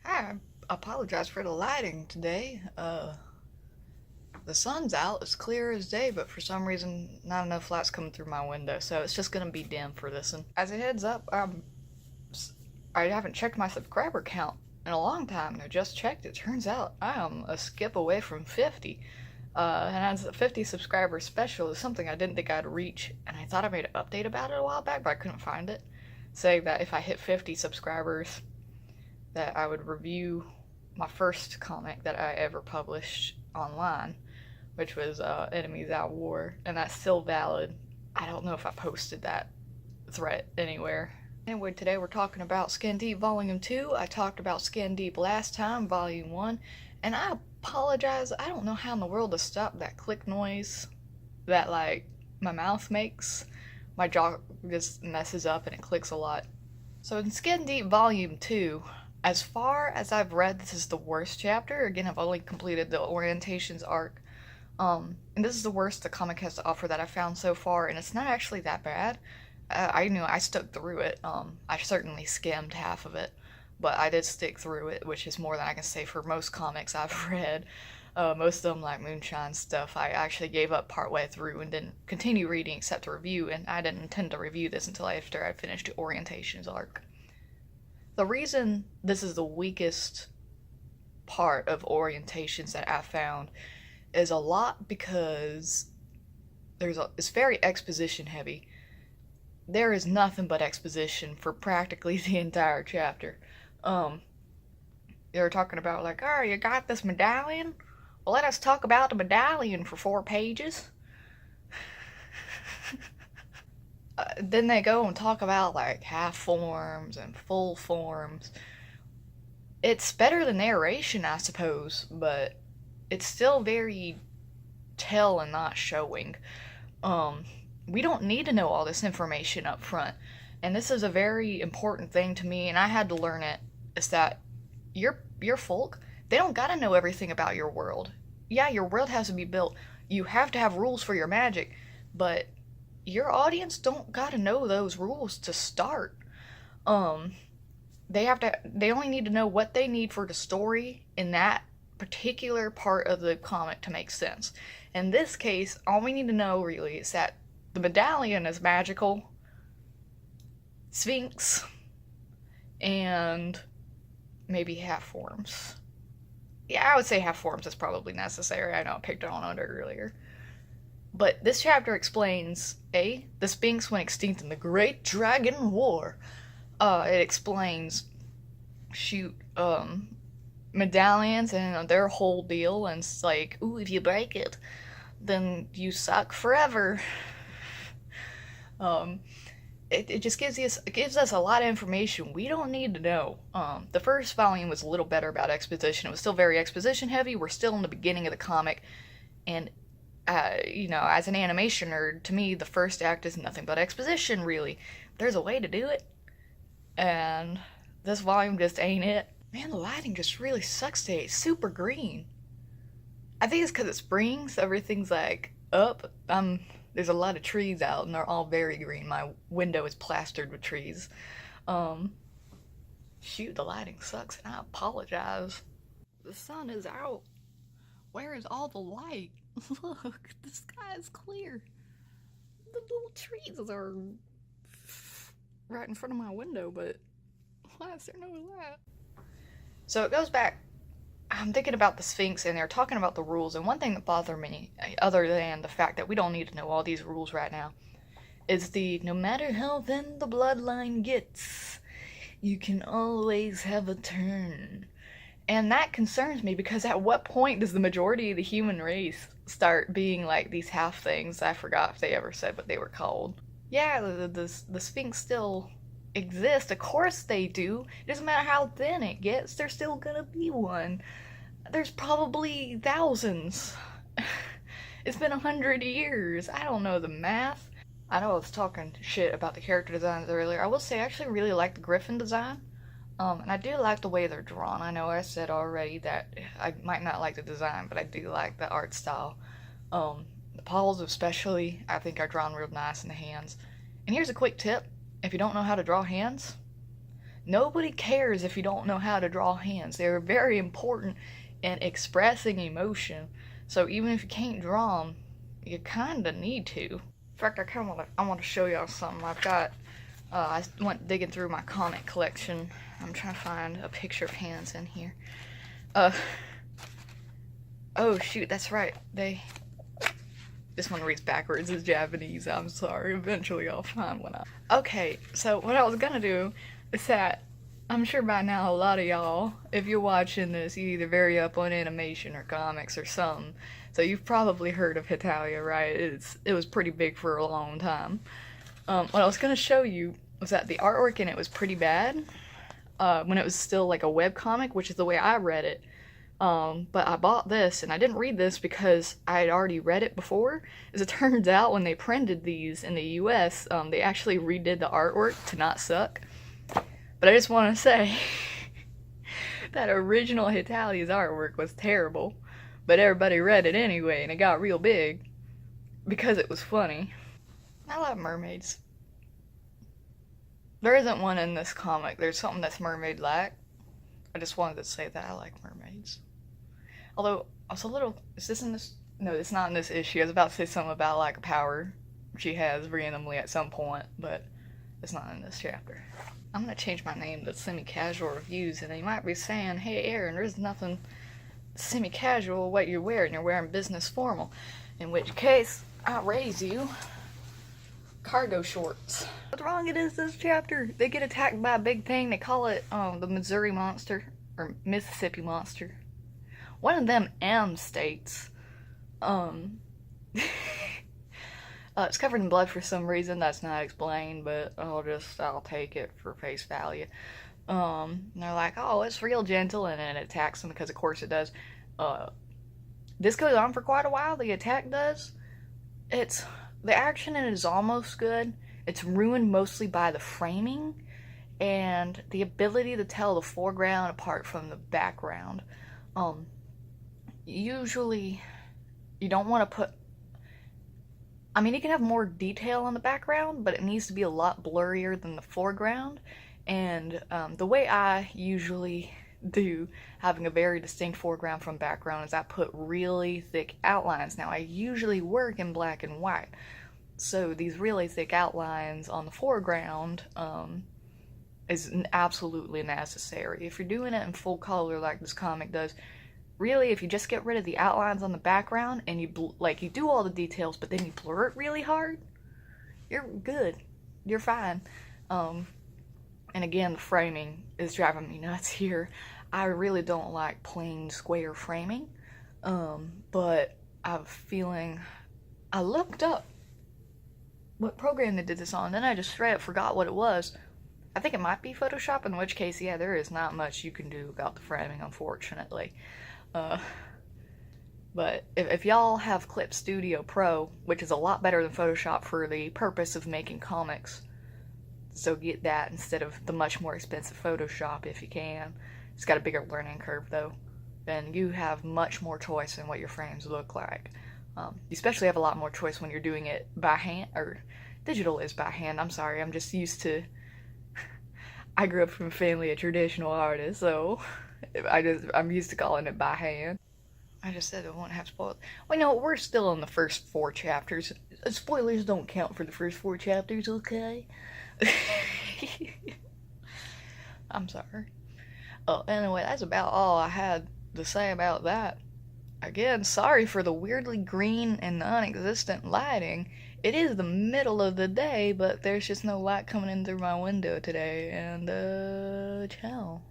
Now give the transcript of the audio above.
I apologize for the lighting today. The sun's out, it's clear as day, but for some reason, not enough light's coming through my window, so it's just gonna be dim for this one. As a heads up, I haven't checked my subscriber count in a long time, and I just checked it. Turns out I am a skip away from 50. And as a 50 subscriber special is something I didn't think I'd reach, and I thought I made an update about it a while back, but I couldn't find it, saying that if I hit 50 subscribers, that I would review my first comic that I ever published online, which was Enemies at War, and that's still valid. I don't know if I posted that thread anywhere. Anyway, today we're talking about Skin Deep Volume 2. I talked about Skin Deep last time, Volume 1, and I apologize. I don't know how in the world to stop that click noise that, like, my mouth makes. My jaw just messes up and it clicks a lot. So in Skin Deep Volume 2, as far as I've read, this is the worst chapter. Again, I've only completed the Orientations arc. And this is the worst the comic has to offer that I've found so far, and it's not actually that bad. I knew I stuck through it. I certainly skimmed half of it, but I did stick through it, which is more than I can say for most comics I've read. Most of them, like Moonshine stuff, I actually gave up partway through and didn't continue reading except to review, and I didn't intend to review this until after I finished the Orientations arc. The reason this is the weakest part of Orientations that I found is a lot because it's very exposition heavy. There is nothing but exposition for practically the entire chapter. They're talking about, like, oh, you got this medallion? Well, let us talk about the medallion for 4 pages. Then they go and talk about, like, half forms and full forms. It's better than narration, I suppose, but it's still very tell and not showing. We don't need to know all this information up front, and this is a very important thing to me, and I had to learn it, is that your folk, they don't gotta know everything about your world. Yeah, your world has to be built. You have to have rules for your magic, but your audience don't gotta know those rules to start. They only need to know what they need for the story in that particular part of the comic to make sense. In this case, all we need to know really is that the medallion is magical, Sphinx, and maybe half forms. Yeah, I would say half forms is probably necessary. I know I picked on it earlier. But this chapter explains the Sphinx went extinct in the Great Dragon War. It explains, medallions and their whole deal, and it's like, ooh, if you break it, then you suck forever. It just gives us a lot of information we don't need to know. The first volume was a little better about exposition. It was still very exposition heavy. We're still in the beginning of the comic, and as an animation nerd, to me, the first act is nothing but exposition, really. There's a way to do it, and this volume just ain't it. Man, the lighting just really sucks today. It's super green. I think it's because it's spring, so everything's, like, up. There's a lot of trees out, and they're all very green. My window is plastered with trees. Shoot, the lighting sucks, and I apologize. The sun is out. Where is all the light? Look, the sky is clear. The little trees are right in front of my window, but why is there no light? So it goes back. I'm thinking about the Sphinx, and they're talking about the rules, and one thing that bothered me, other than the fact that we don't need to know all these rules right now, is no matter how thin the bloodline gets, you can always have a turn. And that concerns me, because at what point does the majority of the human race start being like these half things? I forgot if they ever said what they were called. Yeah, the Sphinx still exist. Of course they do. It doesn't matter how thin it gets, there's still gonna be one. There's probably thousands. It's been 100 years. I don't know the math. I know I was talking shit about the character designs earlier. I will say I actually really like the Griffin design. And I do like the way they're drawn. I know I said already that I might not like the design, but I do like the art style. The paws especially, I think are drawn real nice in the hands. And here's a quick tip. If you don't know how to draw hands, Nobody cares if you don't know how to draw hands. They're very important in expressing emotion. So even if you can't draw them, you kind of need to. In fact, I want to show y'all something. I've got. I went digging through my comic collection. I'm trying to find a picture of hands in here. Oh shoot, that's right. This one reads backwards. It's Japanese. I'm sorry. Eventually I'll find one out. Okay, so what I was gonna do is that I'm sure by now a lot of y'all, if you're watching this, you either very up on animation or comics or something. So you've probably heard of Hitalia, right? It was pretty big for a long time. What I was gonna show you was that the artwork in it was pretty bad when it was still like a webcomic, which is the way I read it. But I bought this, and I didn't read this because I had already read it before. As it turns out, when they printed these in the US, they actually redid the artwork to not suck. But I just want to say that original Hitalia's artwork was terrible, but everybody read it anyway, and it got real big because it was funny. I love mermaids. There isn't one in this comic. There's something that's mermaid-like. I just wanted to say that I like mermaids. Although, I was a little... Is this in this... No, it's not in this issue. I was about to say something about, like, a power she has randomly at some point, but it's not in this chapter. I'm gonna change my name to Semi-Casual Reviews, and you might be saying, hey, Aaron, there's nothing semi-casual what you're wearing. You're wearing business formal. In which case, I'll raise you cargo shorts. What's wrong is this chapter? They get attacked by a big thing. They call it the Missouri Monster or Mississippi Monster. One of them M states. It's covered in blood for some reason. That's not explained, but I'll take it for face value. And they're like, oh, it's real gentle, and then it attacks them because of course it does. This goes on for quite a while. The attack does. The action in it is almost good. It's ruined mostly by the framing and the ability to tell the foreground apart from the background. Usually, you don't want to put... I mean, you can have more detail on the background, but it needs to be a lot blurrier than the foreground. And the way I usually do having a very distinct foreground from background is I put really thick outlines. Now, I usually work in black and white, so these really thick outlines on the foreground is absolutely necessary. If you're doing it in full color like this comic does, really, if you just get rid of the outlines on the background and you do all the details, but then you blur it really hard, you're good. You're fine. And again, the framing is driving me nuts here. I really don't like plain square framing, but I'm feeling... I looked up what program they did this on, then I just straight up forgot what it was. I think it might be Photoshop, in which case, yeah, there is not much you can do about the framing, unfortunately. But if y'all have Clip Studio Pro, which is a lot better than Photoshop for the purpose of making comics, so get that instead of the much more expensive Photoshop if you can. It's got a bigger learning curve though. Then you have much more choice in what your frames look like. You especially have a lot more choice when you're doing it by hand, or digital is by hand. I'm sorry, I'm just used to... I grew up from a family of traditional artists, so I'm used to calling it by hand. I just said I won't have spoilers. Well, no, we're still in the first 4 chapters. Spoilers don't count for the first 4 chapters, okay? I'm sorry. Anyway, that's about all I had to say about that. Again, sorry for the weirdly green and non-existent lighting. It is the middle of the day, but there's just no light coming in through my window today, and, ciao.